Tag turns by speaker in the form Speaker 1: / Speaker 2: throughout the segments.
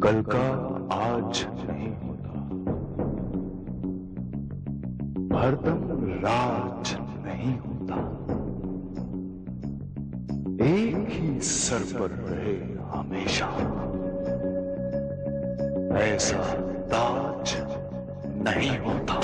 Speaker 1: कल का आज नहीं होता, हरदम राज नहीं होता, एक ही सर पर रहे हमेशा, ऐसा ताज नहीं होता।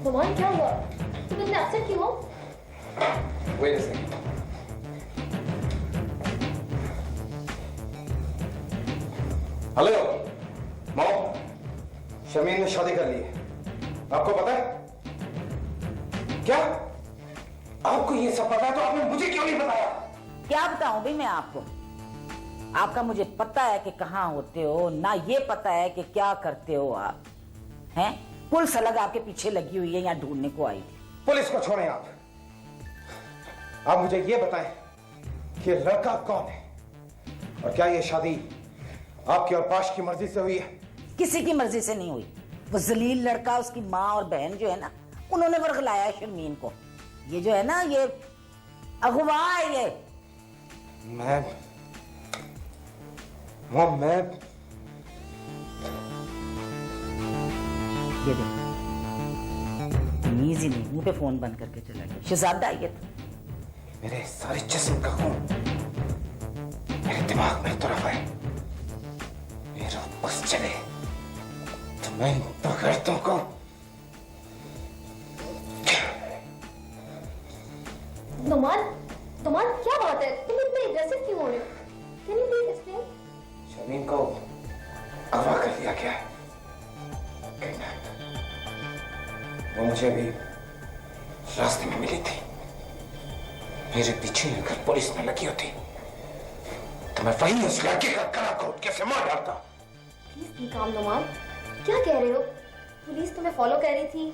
Speaker 2: भगवान क्या हुआ? तुम इतने अपसेट क्यों हो?
Speaker 3: Wait a second. Hello mom, Shamin ने शादी कर ली है। आपको पता है? क्या आपको ये सब पता है तो आपने मुझे क्यों नहीं बताया?
Speaker 4: क्या बताऊं भाई मैं आपको? आपका मुझे पता है कि कहाँ होते हो, ना ये पता है कि क्या करते हो आप हैं। पुलिस अलग आपके पीछे लगी हुई है, यहाँ ढूंढने को आई थी।
Speaker 3: पुलिस को छोड़ें आप मुझे ये बताएं कि लड़का कौन है और क्या ये शादी आपकी और पाश की मर्जी से हुई है?
Speaker 4: किसी की मर्जी से नहीं हुई। वो जलील लड़का, उसकी माँ और बहन जो है ना, उन्होंने वर्गलाया है शर्मीन को। ये जो है ना, ये अगवा है ये।
Speaker 3: मैं
Speaker 4: ये देखो, तमीज ही नहीं, मुंह पे फोन बंद करके चला गया। शहजादा ये तो
Speaker 3: मेरे सारे जिस्म का खून मेरे दिमाग में उतर हुआ है। मेरा बस चले तो मैं इन बगैरतों को
Speaker 2: नुमान क्या बात है? तुम इतने एग्रेसिव क्यों हो रहे हो? Can you please explain?
Speaker 3: Shamin को अगवा कर लिया गया है। वो मुझे भी रास्ते में मिली थी। मेरे पीछे अगर पुलिस में लगी होती तो मैं वहीं उस लड़के का गला घोट के मार डालता।
Speaker 2: प्लीज बी काम नुमान, क्या कह रहे हो? पुलिस तुम्हें फॉलो कर रही थी,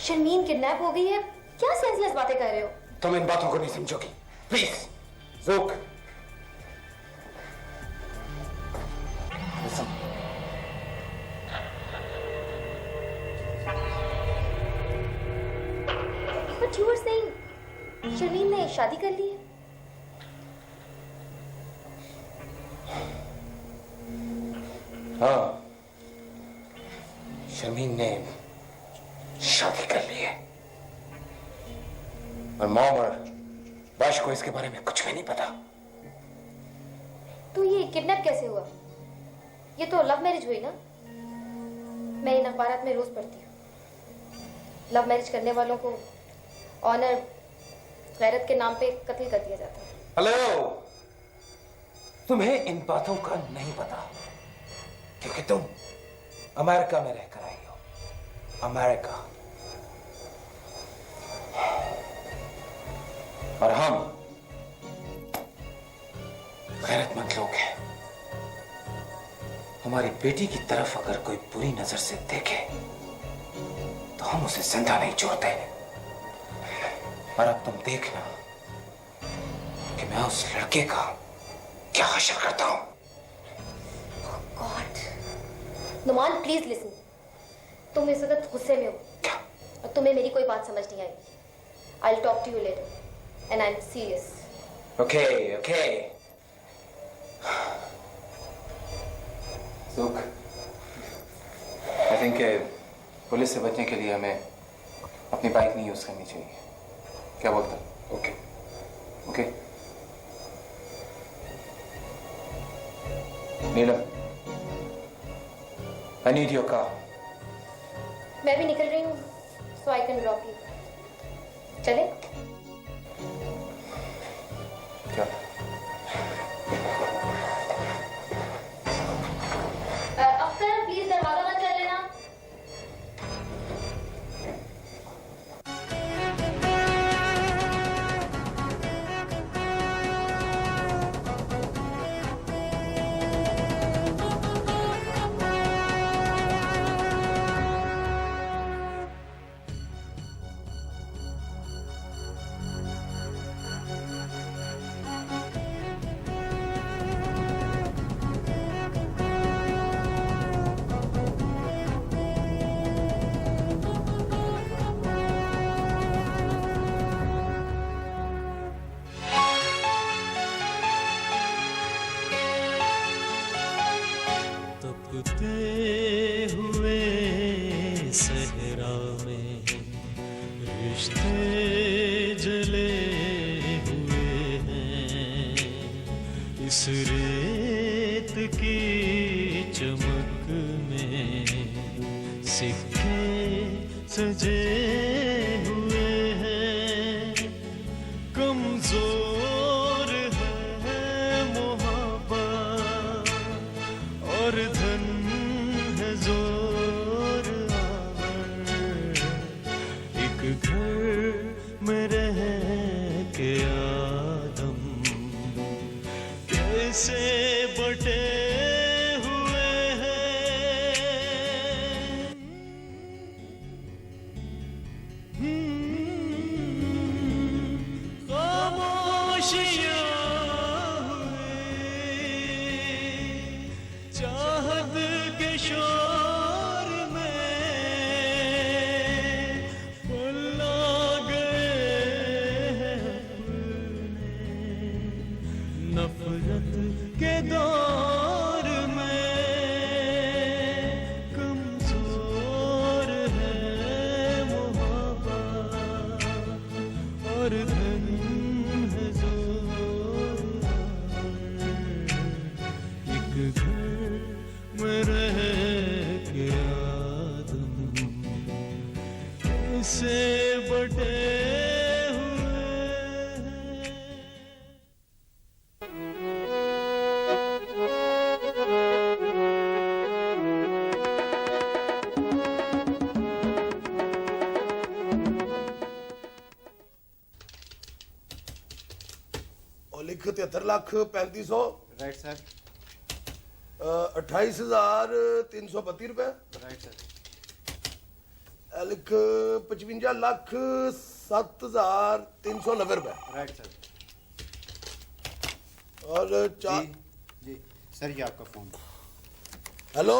Speaker 2: शर्मीन किडनैप हो गई है, क्या सेंसलेस बातें कर रहे हो?
Speaker 3: तुम इन बातों को नहीं समझोगी। प्लीज ज़ोक, listen.
Speaker 2: But you were saying Sharmeen ने शादी कर ली है?
Speaker 3: हाँ, शर्मीन ने शादी कर ली है और मॉम और बाश को इसके बारे में कुछ भी नहीं पता।
Speaker 2: तो ये किडनैप कैसे हुआ? ये तो लव मैरिज हुई ना? मैं इन अखबारात में रोज पढ़ती हूँ। लव मैरिज करने वालों को ऑनर गैरत के नाम पे कत्ल कर दिया जाता है।
Speaker 3: हेलो, तुम्हें इन बातों का नहीं पता क्योंकि तुम अमेरिका में रहकर आई हो। अमेरिका और हम गैरतमंद लोग हैं। हमारी बेटी की तरफ अगर कोई बुरी नजर से देखे तो हम उसे जिंदा नहीं छोड़ते। और अब तुम देखना कि मैं उस लड़के का क्या हश्र करता हूं।
Speaker 2: गॉड, नुमान प्लीज लिसन। तुम इस वक्त गुस्से में हो
Speaker 3: क्या?
Speaker 2: और तुम्हें मेरी कोई बात समझ नहीं आएगी। I will talk to you later and I am serious.
Speaker 3: Okay Sukh, I think police से बचने के लिए हमें अपनी बाइक नहीं यूज करनी चाहिए। क्या बोलता? Okay Neelam, I need your car.
Speaker 2: मैं भी निकल रही हूँ, सो आई कैन ड्रॉप यू। चले?
Speaker 3: क्या?
Speaker 2: अख्तर प्लीज दरवाजा बंद कर लेना।
Speaker 5: तपते हुए सहरा में रिश्ते जले हुए हैं, इस रेत की चमक में सिक्के सजे हुए हैं। कमजोर है मोहब्बत और धन है जोर आवर, एक घर में रह के आदम कैसे बटे हुए हैं। खामोशियाँ चाहत के शोर में पल्ला गए हैं अपने, नफरत के दौर में कमजोर है मोहब्बत और धन है जोर आवर, एक घर में रह के आदम कैसे बटे हुए हैं।
Speaker 6: और लिख 73,35,000।
Speaker 7: Right sir.
Speaker 6: 28,332 रुपए।
Speaker 7: Right sir.
Speaker 6: लिख 55,07,390 रुपए।
Speaker 7: Right sir.
Speaker 6: और चार।
Speaker 7: जी सर, ये आपका फोन।
Speaker 6: हेलो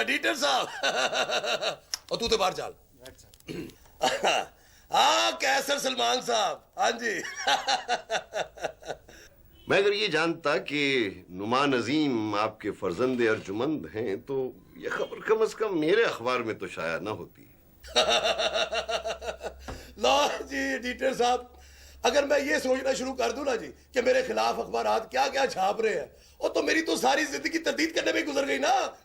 Speaker 6: एडिटर साहब और तू तो बाहर चल।
Speaker 7: Right sir.
Speaker 6: हाँ कैसर सलमान साहब, हाँ जी।
Speaker 8: मैं अगर ये जानता कि नुमान अजीम आपके फर्जंदे अर्जुमंद हैं तो ये खबर कम से कम मेरे अखबार में तो शाया ना होती।
Speaker 6: लो जी एडिटर साहब, अगर मैं ये सोचना शुरू कर दूं ना जी कि मेरे खिलाफ अखबार क्या क्या छाप रहे हैं, और तो मेरी तो सारी जिंदगी तरदीद करने में गुजर गई ना।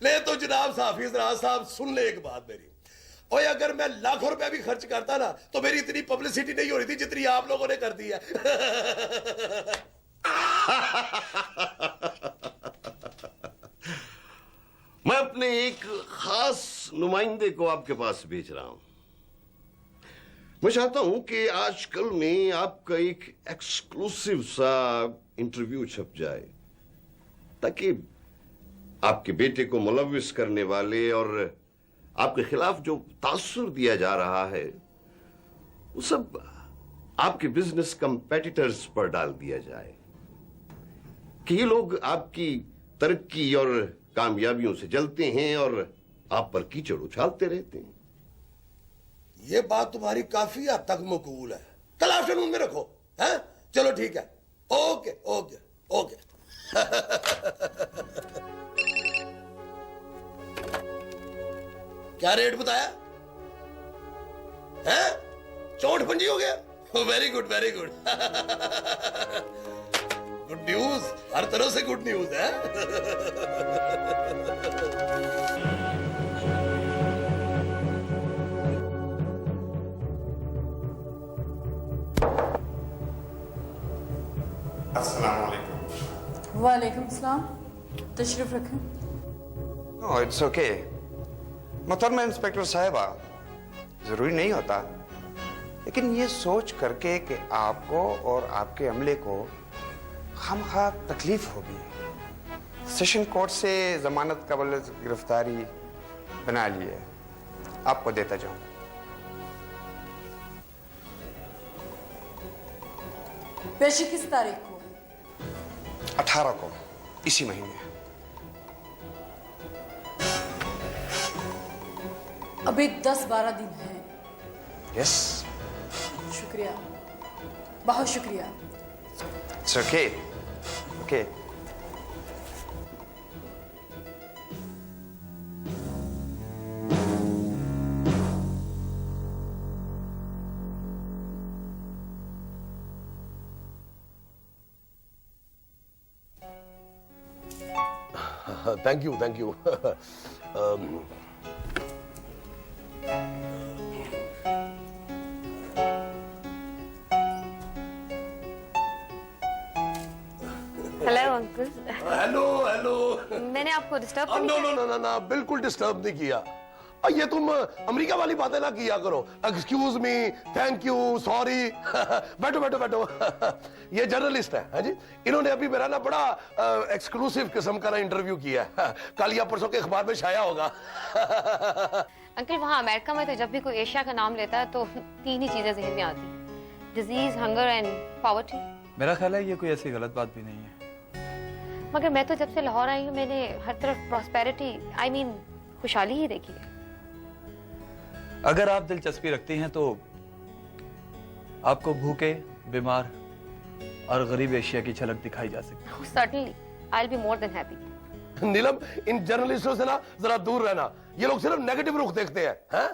Speaker 6: ले तो जनाब हाफिज राज साहब सुन ले एक बात मेरी, और अगर मैं लाखों रुपया भी खर्च करता ना तो मेरी इतनी पब्लिसिटी नहीं हो रही थी जितनी आप लोगों ने कर दी है।
Speaker 8: मैं अपने एक खास नुमाइंदे को आपके पास भेज रहा हूं। मैं चाहता हूं कि आजकल में आपका एक एक्सक्लूसिव सा इंटरव्यू छप जाए, ताकि आपके बेटे को मुलविस करने वाले और आपके खिलाफ जो तासुर दिया जा रहा है वो सब आपके बिजनेस कंपेटिटर्स पर डाल दिया जाए कि ये लोग आपकी तरक्की और कामयाबियों से जलते हैं और आप पर कीचड़ उछालते रहते हैं।
Speaker 6: ये बात तुम्हारी काफी हद तक मकबूल है। कल आफ्टरनून में रखो, हैं? चलो ठीक है। Okay okay okay. क्या रेट बताया है? 64 पंजी हो गया। Very good very good. Good good news, हर तरह से गुड न्यूज है।
Speaker 9: अस्सलाम वालेकुम।
Speaker 10: वालेकुम सलाम, तशरीफ रखें।
Speaker 9: No it's okay. मोहतरमा इंस्पेक्टर साहिबा, जरूरी नहीं होता, लेकिन ये सोच करके कि आपको और आपके अमले को खामखा तकलीफ होगी, सेशन कोर्ट से जमानत कबल गिरफ्तारी बना ली है, आपको देता जाऊं।
Speaker 10: पेशी किस तारीख को?
Speaker 9: 18 को, इसी महीने।
Speaker 10: अभी 10-12 दिन है।
Speaker 9: यस,
Speaker 10: शुक्रिया, बहुत शुक्रिया।
Speaker 9: It's okay, okay.
Speaker 6: Thank you, thank you.
Speaker 2: Hello uncle.
Speaker 6: Hello hello.
Speaker 2: मैंने आपको disturb
Speaker 6: no no no no no, बिल्कुल डिस्टर्ब नहीं किया। ये तुम अमेरिका वाली बातें ना किया करो, excuse me, thank you, sorry. बैठो बैठो बैठो। ये जर्नलिस्ट है जी, इन्होंने अभी मेरा ना बड़ा एक्सक्लूसिव किस्म का ना इंटरव्यू किया है, कल या परसों के अखबार में छाया होगा।
Speaker 2: अंकल वहाँ अमेरिका में तो जब भी कोई एशिया का नाम लेता है तो 3 ही चीजें जहन में आती, डिजीज, हंगर एंड पॉवर्टी।
Speaker 11: मेरा ख्याल है ये कोई ऐसी गलत बात भी नहीं है।
Speaker 2: मगर मैं तो जब से लाहौर आई हूँ मैंने हर तरफ प्रॉस्पेरिटी, आई मीन खुशहाली ही देखी है।
Speaker 11: अगर आप दिलचस्पी रखती हैं तो आपको भूखे, बीमार और गरीब एशिया की झलक दिखाई जा सकती है।
Speaker 2: Certainly, I'll be more than happy.
Speaker 6: नीलम, इन जर्नलिस्टों से ना जरा दूर रहना, ये लोग सिर्फ नेगेटिव रुख देखते हैं, हैं?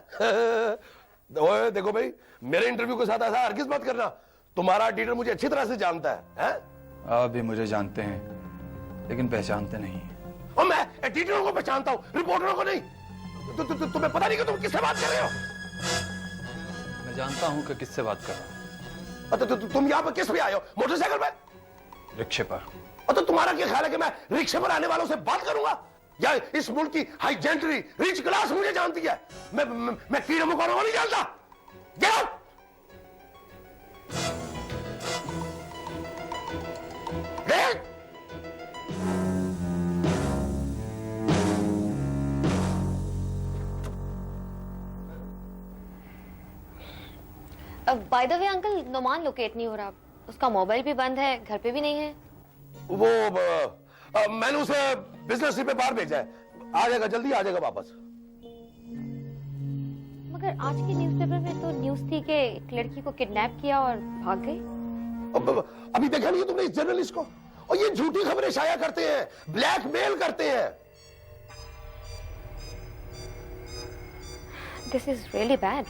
Speaker 6: ओए देखो भाई, मेरे इंटरव्यू के साथ ऐसा हरगिज मत करना, तुम्हारा एडिटर मुझे अच्छी तरह से जानता है, हैं?
Speaker 11: आप भी मुझे जानते हैं लेकिन पहचानते नहीं।
Speaker 6: और मैं एडिटरों को पहचानता हूँ, रिपोर्टरों को नहीं। तुम्हें पता नहीं कि तुम किससे बात कर रहे हो?
Speaker 11: मैं जानता हूं कि किससे बात कर रहा हूं।
Speaker 6: तुम यहाँ पर किस पे आए हो? मोटरसाइकिल पे?
Speaker 11: रिक्शे पर।
Speaker 6: और तो तुम्हारा क्या ख्याल है कि मैं रिक्शे पर आने वालों से बात करूंगा? या इस मुल्क की हाई जेंट्री, रिच क्लास मुझे जानती है, मैं कीड़े मकोड़ों को नहीं जानता। Get out! Get!
Speaker 2: By the way uncle, Noman locate नहीं हो रहा, उसका मोबाइल भी बंद है, घर पे भी नहीं है।
Speaker 6: वो मैंने उसे बिजनेस ट्रिप पे बाहर भेजा है, आ जाएगा, जल्दी आ जाएगा वापस।
Speaker 2: मगर आज के न्यूज़पेपर में तो न्यूज़ थी कि एक लड़की को किडनैप किया और भाग गई।
Speaker 6: अभी देखा नहीं तुमने इस जर्नलिस्ट को? और ये झूठी खबरें शाया करते हैं, ब्लैकमेल करते हैं।
Speaker 2: This is really bad.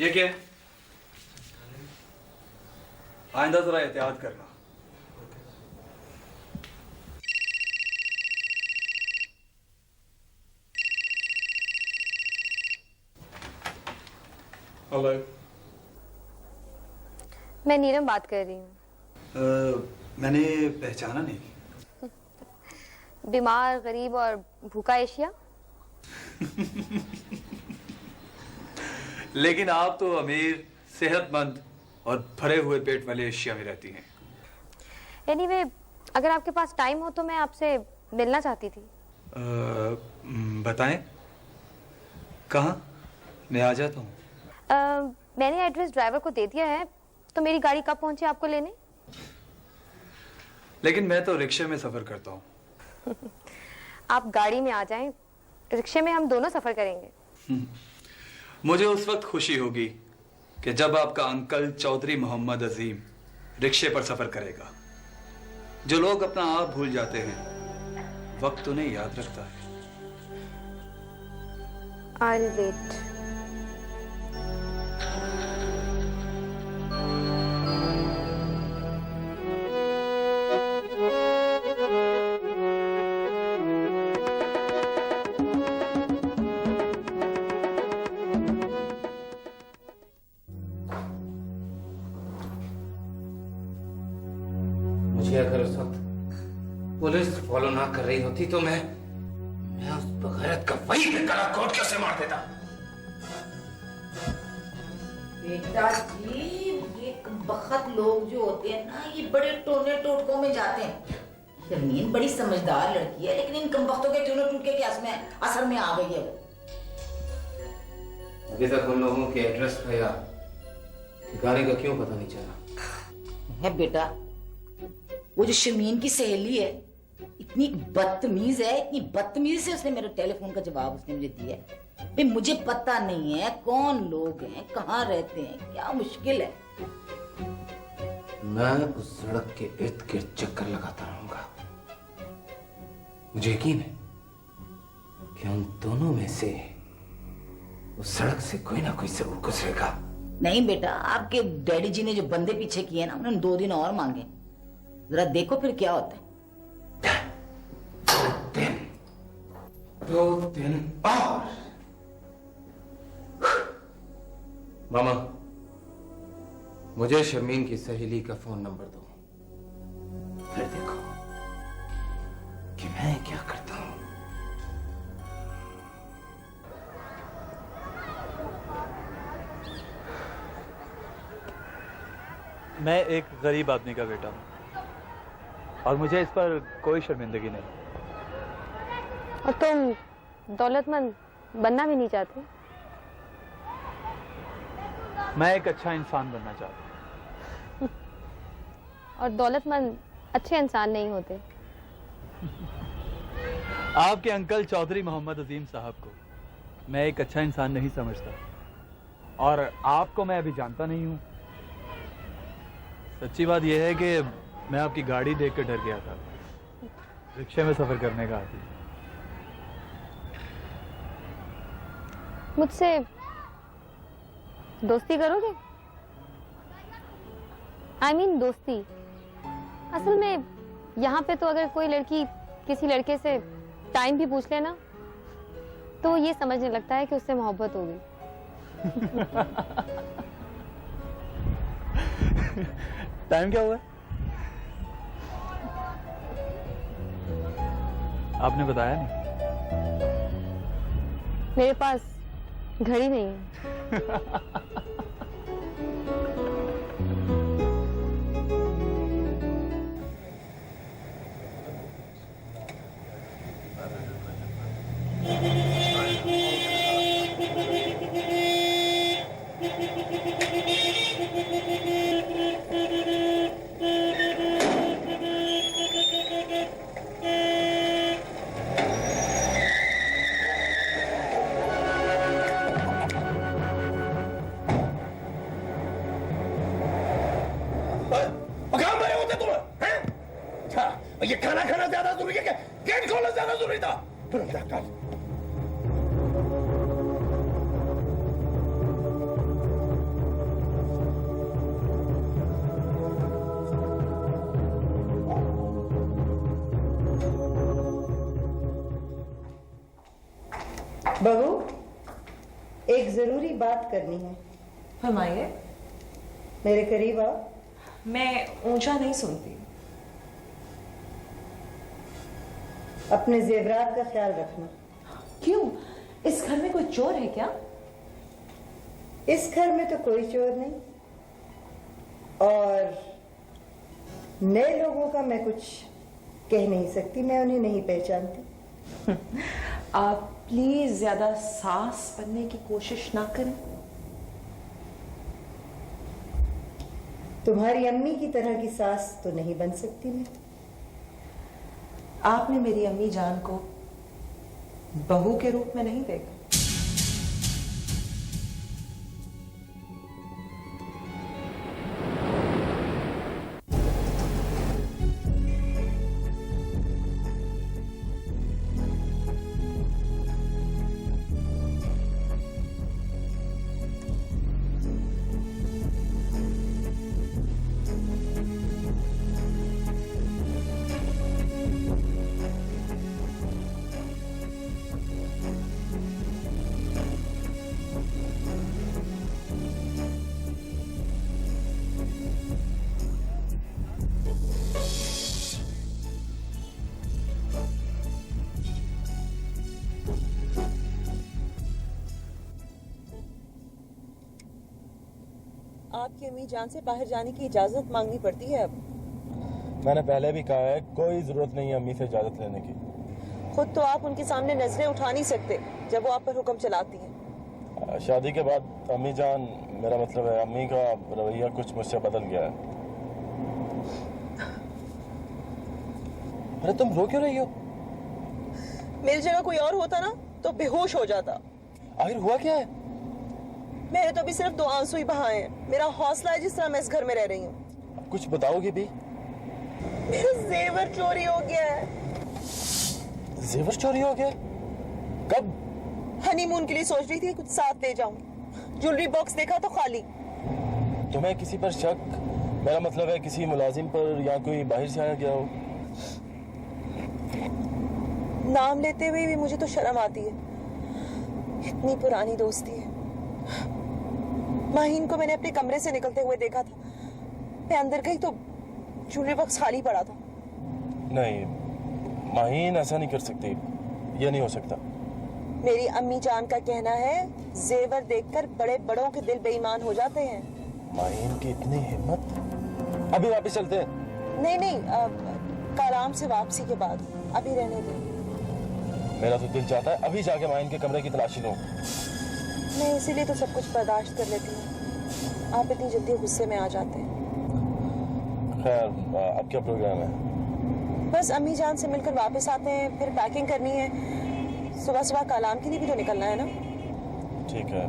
Speaker 11: ये क्या है? आइंदा जरा एहतियात करना। हेलो,
Speaker 2: मैं नीलम बात कर रही हूँ।
Speaker 11: मैंने पहचाना नहीं।
Speaker 2: बीमार, गरीब और भूखा एशिया।
Speaker 11: लेकिन आप तो अमीर, सेहतमंद और भरे हुए पेट वाले एशिया में रहती हैं।
Speaker 2: एनीवे, अगर आपके पास टाइम हो तो मैं आपसे मिलना चाहती थी।
Speaker 11: बताएं, कहाँ? मैं आ जाता हूँ।
Speaker 2: मैंने एड्रेस ड्राइवर को दे दिया है, तो मेरी गाड़ी कब पहुंचे आपको लेने?
Speaker 11: लेकिन मैं तो रिक्शे में सफर करता हूँ।
Speaker 2: आप गाड़ी में आ जाएं, रिक्शे में हम दोनों सफर करेंगे।
Speaker 11: मुझे उस वक्त खुशी होगी कि जब आपका अंकल चौधरी मोहम्मद अजीम रिक्शे पर सफर करेगा। जो लोग अपना आप भूल जाते हैं, वक्त उन्हें याद रखता है।
Speaker 2: I'll wait.
Speaker 3: मुझे अगर उस वक्त पुलिस फॉलो ना कर रही होती तो मैं उस बगैरत का वही गला कोट कैसे मार देता।
Speaker 4: बेटा जी, ये बखत लोग जो होते हैं ना, ये बड़े टोने टोटकों में जाते हैं। शर्मीन बड़ी समझदार लड़की है, लेकिन इन कमबख्तों के टोने टूट के असर में आ गई है वो।
Speaker 3: अभी तक उन लोगों के एड्रेस का या ठिकाने का क्यों पता नहीं चला?
Speaker 4: है बेटा, वो जो शर्मीन की सहेली है, इतनी बदतमीज है, इतनी बदतमीजी से उसने मेरे टेलीफोन का जवाब उसने मुझे दिया है। भाई मुझे पता नहीं है कौन लोग हैं, कहाँ रहते हैं, क्या मुश्किल है।
Speaker 3: मैं उस सड़क के इर्द गिर्द चक्कर लगाता रहूंगा। मुझे यकीन है कि उन दोनों में से उस सड़क से कोई ना कोई जरूर गुजरेगा।
Speaker 4: नहीं बेटा, आपके डैडी जी ने जो बंदे पीछे किए ना, उन्होंने 2 दिन और मांगे। जरा देखो फिर क्या होता है।
Speaker 3: 2 दिन और। मामा, मुझे शर्मीन की सहेली का फोन नंबर दो, फिर देखो कि मैं क्या करता हूं।
Speaker 11: मैं एक गरीब आदमी का बेटा हूँ और मुझे इस पर कोई शर्मिंदगी नहीं।
Speaker 2: और तुम दौलतमंद बनना भी नहीं चाहते?
Speaker 11: मैं एक अच्छा इंसान बनना चाहता हूँ।
Speaker 2: और दौलतमंद अच्छे इंसान नहीं होते।
Speaker 11: आपके अंकल चौधरी मोहम्मद अजीम साहब को मैं एक अच्छा इंसान नहीं समझता, और आपको मैं अभी जानता नहीं हूँ। सच्ची बात यह है कि मैं आपकी गाड़ी देख कर डर गया था, रिक्शे में सफर करने का आदी।
Speaker 2: मुझसे दोस्ती करोगे? I mean दोस्ती। असल में यहाँ पे तो अगर कोई लड़की किसी लड़के से टाइम भी पूछ लेना, तो वो ये समझने लगता है कि उससे मोहब्बत हो गई।
Speaker 11: टाइम क्या हुआ? आपने बताया नहीं।
Speaker 2: मेरे पास घड़ी नहीं है।
Speaker 6: ये खाना खाना ज्यादा जरूरी है, गेट खोलना ज्यादा जरूरी था। तुरंत जाकर
Speaker 12: बहू, एक जरूरी बात करनी है।
Speaker 10: फरमाइए।
Speaker 12: मेरे करीब आओ।
Speaker 10: मैं ऊंचा नहीं सुनती।
Speaker 12: अपने जेवरात का ख्याल रखना।
Speaker 10: क्यों? इस घर में कोई चोर है क्या?
Speaker 12: इस घर में तो कोई चोर नहीं, और नए लोगों का मैं कुछ कह नहीं सकती, मैं उन्हें नहीं पहचानती।
Speaker 10: आप प्लीज ज्यादा सास बनने की कोशिश ना करें।
Speaker 12: तुम्हारी अम्मी की तरह की सास तो नहीं बन सकती मैं।
Speaker 10: आपने मेरी अम्मी जान को बहू के रूप में नहीं देखा। आपकी अम्मी जान से बाहर जाने की इजाजत मांगनी पड़ती है अब।
Speaker 5: मैंने पहले भी कहा है कोई जरूरत नहीं है अम्मी से इजाजत लेने की।
Speaker 10: खुद तो आप उनके सामने नजरें उठा नहीं सकते जब वो आप पर हुक्म चलाती हैं।
Speaker 5: शादी के बाद अम्मी जान, मेरा मतलब है अम्मी का रवैया कुछ मुझसे बदल गया है। अरे तुम रो क्यों रही हो?
Speaker 10: मेरी जगह कोई और होता ना तो बेहोश हो जाता।
Speaker 5: आखिर हुआ क्या है?
Speaker 10: मैंने तो अभी सिर्फ 2 आंसू ही बहाए हैं। मेरा हौसला है जिस तरह मैं इस घर में रह रही हूँ।
Speaker 5: कुछ बताओगे भी?
Speaker 10: मेरा जेवर चोरी हो गया है।
Speaker 5: जेवर चोरी हो गया? कब?
Speaker 10: हनीमून के लिए सोच रही थी कुछ साथ ले जाऊं। ज्वेलरी बॉक्स देखा तो खाली।
Speaker 5: तुम्हें किसी पर शक? मेरा मतलब है किसी मुलाजिम पर या कोई बाहर से आया गया हो?
Speaker 10: नाम लेते हुए भी मुझे तो शर्म आती है। इतनी पुरानी दोस्ती है। माहीन को मैंने अपने कमरे से निकलते हुए देखा था। मैं अंदर गई तो ज्वेलरी बॉक्स खाली पड़ा था।
Speaker 5: नहीं, माहीन ऐसा नहीं कर सकती। ये नहीं हो सकता।
Speaker 10: मेरी अम्मी जान का कहना है जेवर देखकर बड़े बड़ों के दिल बेईमान हो जाते हैं।
Speaker 5: माहीन की इतनी हिम्मत? अभी वापस चलते हैं।
Speaker 10: नहीं, कालाम से वापसी के बाद। अभी रहने दे।
Speaker 5: मेरा तो दिल चाहता है अभी जाके माहीन के कमरे की तलाशी लूं।
Speaker 10: मैं इसीलिए तो सब कुछ बर्दाश्त कर लेती हूँ। आप इतनी जल्दी गुस्से में आ जाते हैं।
Speaker 5: खैर, अब क्या प्रोग्राम है?
Speaker 10: बस अम्मी जान से मिलकर वापस आते हैं, फिर पैकिंग करनी है। सुबह सुबह कालाम के लिए भी तो निकलना है ना।
Speaker 5: ठीक है,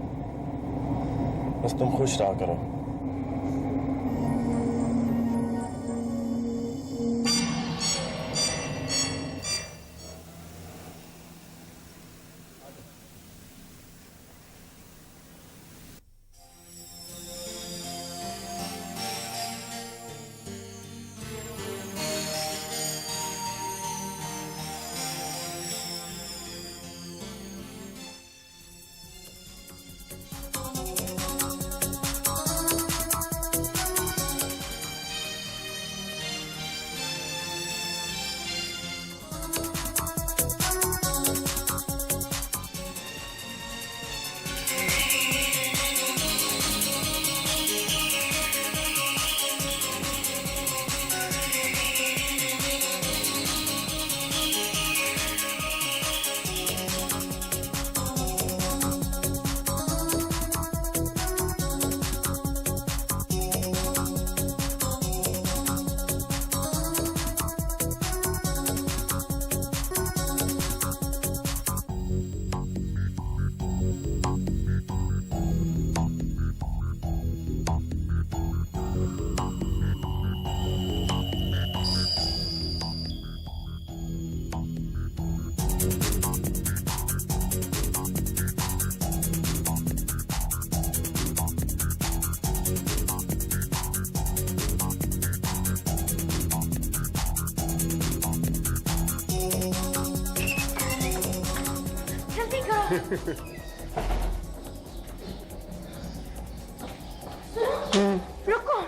Speaker 5: बस तुम खुश रहा करो।
Speaker 2: रुको,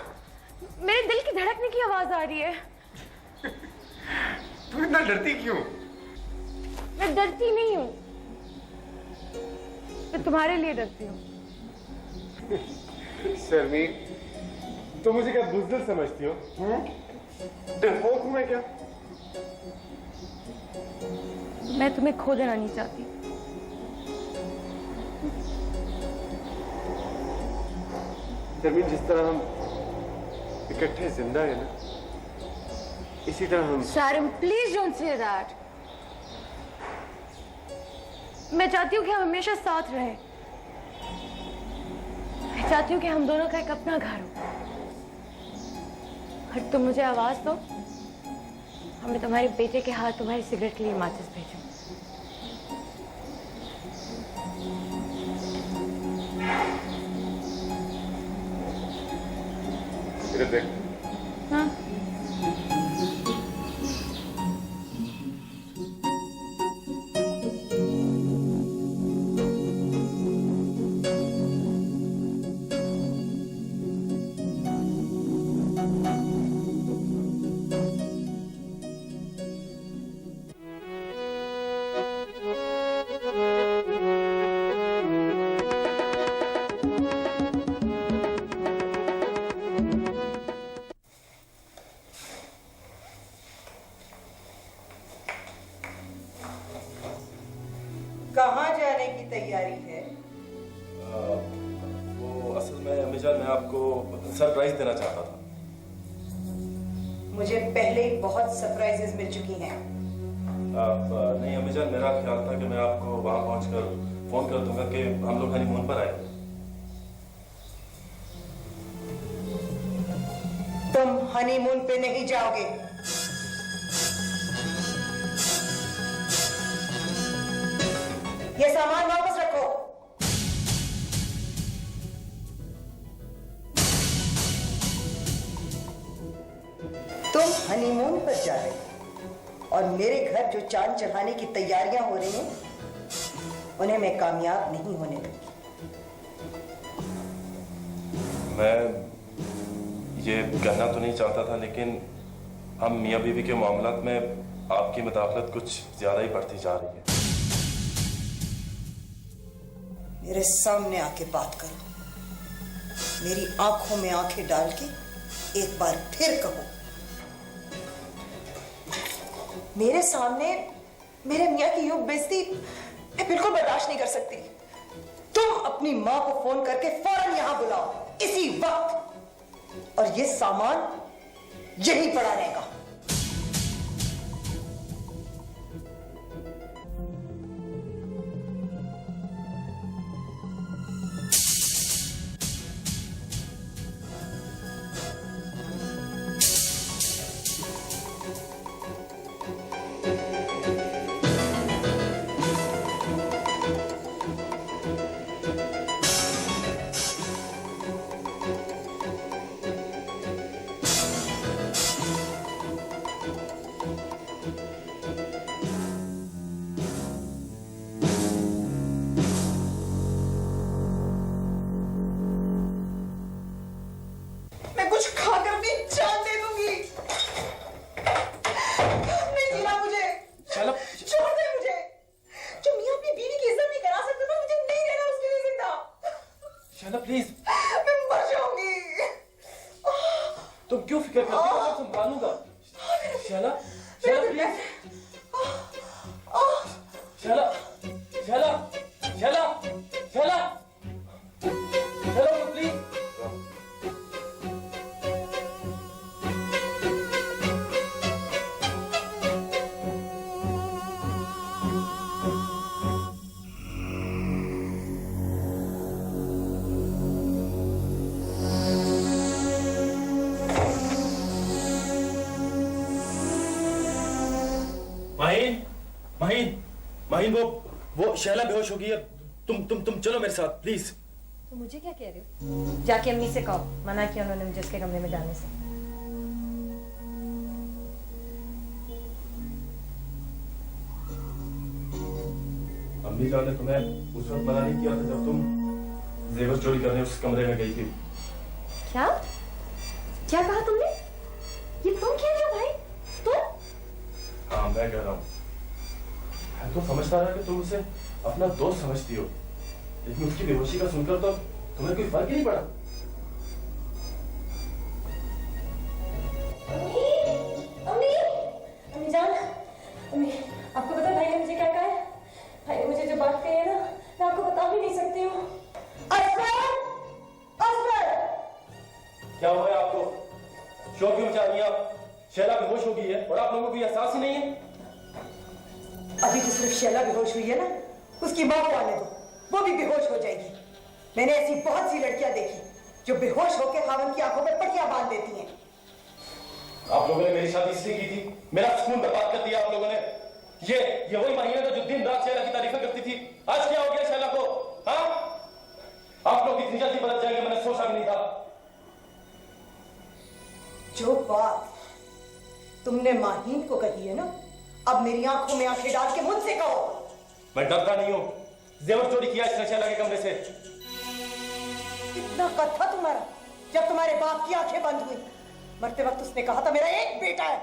Speaker 2: मेरे दिल की धड़कने की आवाज आ रही है।
Speaker 9: तू इतना डरती क्यों?
Speaker 2: मैं डरती नहीं हूँ, मैं तुम्हारे लिए डरती हूँ।
Speaker 5: शर्मी, तो मुझे क्या बुज़दिल समझती हो? डरपोक हूं मैं क्या?
Speaker 2: मैं तुम्हें खो देना नहीं चाहती,
Speaker 5: शर्मीन, जिस तरह हम इकट्ठे जिंदा है ना, इसी तरह हम।
Speaker 2: शारिम, प्लीज डोंट से दैट। मैं चाहती हूँ कि हम हमेशा साथ रहें। मैं चाहती हूँ कि हम दोनों का एक अपना घर हो। और तुम मुझे आवाज दो, मैं तुम्हारे बेटे के हाथ तुम्हारी सिगरेट के लिए माचिस भेजूं।
Speaker 5: इधर देख।
Speaker 2: हाँ।
Speaker 12: कहाँ जाने की तैयारी है?
Speaker 5: वो असल में अम्मी जान, मैं आपको सरप्राइज देना चाहता था।
Speaker 12: मुझे पहले ही बहुत सरप्राइजेस मिल चुकी हैं।
Speaker 5: नहीं अम्मी जान, मेरा ख्याल था कि मैं आपको वहां पहुंचकर फोन कर दूंगा कि हम लोग हनीमून पर आए।
Speaker 12: तुम हनीमून पे नहीं जाओगे। ये सामान वापस रखो। तुम हनीमून पर जा रहे हो और मेरे घर जो चांद चढ़ाने की तैयारियां हो रही हैं, उन्हें मैं कामयाब नहीं होने दूंगी।
Speaker 5: मैं ये कहना तो नहीं चाहता था, लेकिन हम मियां बीवी के मामलात में आपकी मुदाखलत कुछ ज्यादा ही बढ़ती जा रही है।
Speaker 12: मेरे सामने आके बात करो। मेरी आंखों में आंखें डाल के एक बार फिर कहो, मेरे सामने मेरे मियां की यूं बेइज्जती मैं बिल्कुल बर्दाश्त नहीं कर सकती। तुम अपनी मां को फोन करके फौरन यहां बुलाओ, इसी वक्त। और ये सामान यहीं पड़ा रहेगा।
Speaker 5: प्लीज, मैं मर जाऊंगी। तुम क्यों फिक्र करती हो? मैं संभालूंगा। शैला, शैला प्लीज। शैला, शैला, शैला, शैला, शैला प्लीज। माहीन, माहीन, वो शैला बेहोश हो गई है। तुम चलो मेरे साथ प्लीज।
Speaker 2: तो मुझे क्या कह रहे हो? जाके अम्मी से कहो, मना किया उन्होंने मुझे उसके कमरे में जाने से।
Speaker 5: अम्मी जान ने तुम्हें उस वक्त मना नहीं किया था जब तुम जेवर चोरी करने उस कमरे में गई थी।
Speaker 2: क्या क्या कहा तुमने? ये तुम कह रहे हो भाई? तुम?
Speaker 5: हाँ, मैं कह रहा हूँ। मैं तो समझता रहा कि तुम उसे अपना दोस्त समझती हो, लेकिन उसकी बेहोशी का सुनकर तो तुम्हें कोई फर्क ही नहीं पड़ा।
Speaker 2: अम्मी जान, अम्मी, आपको पता भाई ने मुझे क्या कहा है? भाई ने मुझे जो बात कही है ना, मैं आपको बता भी नहीं सकती हूँ।
Speaker 5: क्या हुआ है आपको? शोर क्यों मचा रही हैं आप? शैला बेहोश हो गई है और आप लोगों को एहसास ही नहीं है?
Speaker 12: अभी तो सिर्फ शैला बेहोश हुई है ना, उसकी माँ को आने दो, वो भी बेहोश हो जाएगी। मैंने ऐसी बहुत सी लड़कियां देखी जो बेहोश होकर खावन की आंखों में पट्टियां बांध देती हैं।
Speaker 5: आप लोगों ने मेरी शादी इसलिए की थी, मेरा खून बर्बाद कर दिया आप लोगों ने। ये वही माहिया था जो दिन रात शैला की तारीफें करती थी। आज क्या हो गया शैला को? हाँ, आप लोग इतनी जल्दी बदल जाएंगे मैंने सोचा भी नहीं था।
Speaker 12: जो बात तुमने माहीन को कही है ना, अब मेरी आंखों में आंखें डाल के मुझसे कहो।
Speaker 5: मैं डरता नहीं हूं। जेवर चोरी किया इसने शैला के कमरे से।
Speaker 12: इतना कद था तुम्हारा जब तुम्हारे बाप की आंखें बंद हुई। मरते वक्त उसने कहा था मेरा एक बेटा है,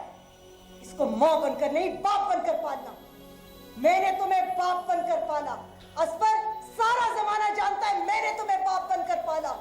Speaker 12: इसको मां बनकर नहीं बाप बनकर पालना। मैंने तुम्हें बाप बनकर पाला असफर, सारा जमाना जानता है मैंने तुम्हें बाप बनकर पाला।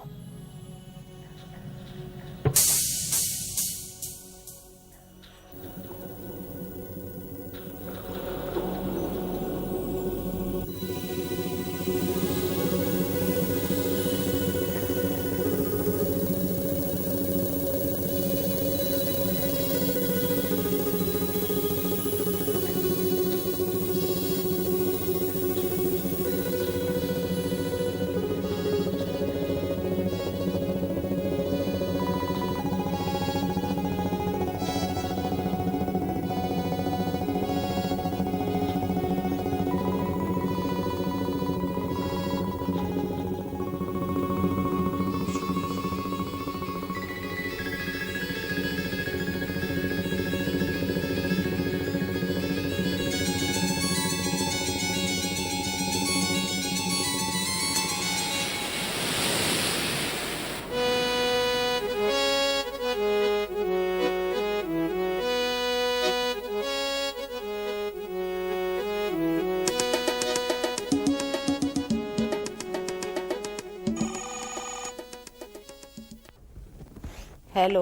Speaker 4: हेलो,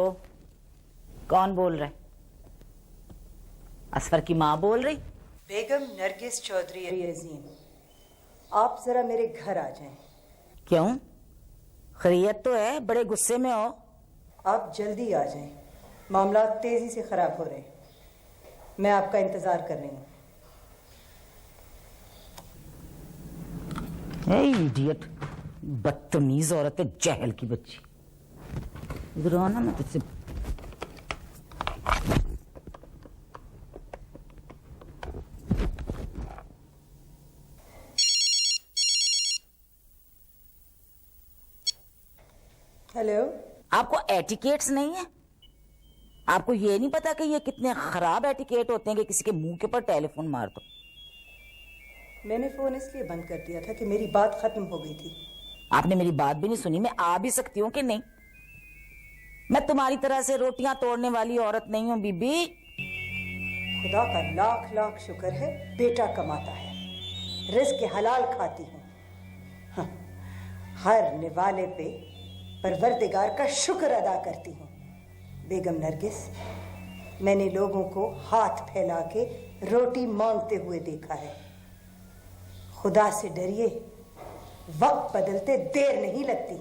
Speaker 4: कौन बोल रहा है? असफर की माँ बोल रही?
Speaker 12: बेगम नरगिस चौधरी अजीम, आप जरा मेरे घर आ जाएं।
Speaker 4: क्यों? खैरियत तो है, बड़े गुस्से में हो।
Speaker 12: आप जल्दी आ जाएं, मामला तेजी से खराब हो रहे हैं। मैं आपका इंतजार कर रही हूँ।
Speaker 4: इडियट, बदतमीज औरत है, जहल की बच्ची। इधर आओ ना, मैं तुझसे
Speaker 12: हेलो।
Speaker 4: आपको एटिकेट्स नहीं है? आपको ये नहीं पता कि ये कितने खराब एटिकेट होते हैं कि किसी के मुंह के ऊपर टेलीफोन मार दो?
Speaker 12: मैंने फोन इसलिए बंद कर दिया था कि मेरी बात खत्म हो गई थी।
Speaker 4: आपने मेरी बात भी नहीं सुनी। मैं आ भी सकती हूँ कि नहीं? मैं तुम्हारी तरह से रोटियां तोड़ने वाली औरत नहीं हूँ बीबी।
Speaker 12: खुदा का लाख लाख शुक्र है बेटा कमाता है, रिज़्क़ हलाल खाती हूँ। हाँ, हर निवाले पे परवरदिगार का शुक्र अदा करती हूँ। बेगम नरगिस, मैंने लोगों को हाथ फैला के रोटी मांगते हुए देखा है। खुदा से डरिए, वक्त बदलते देर नहीं लगती।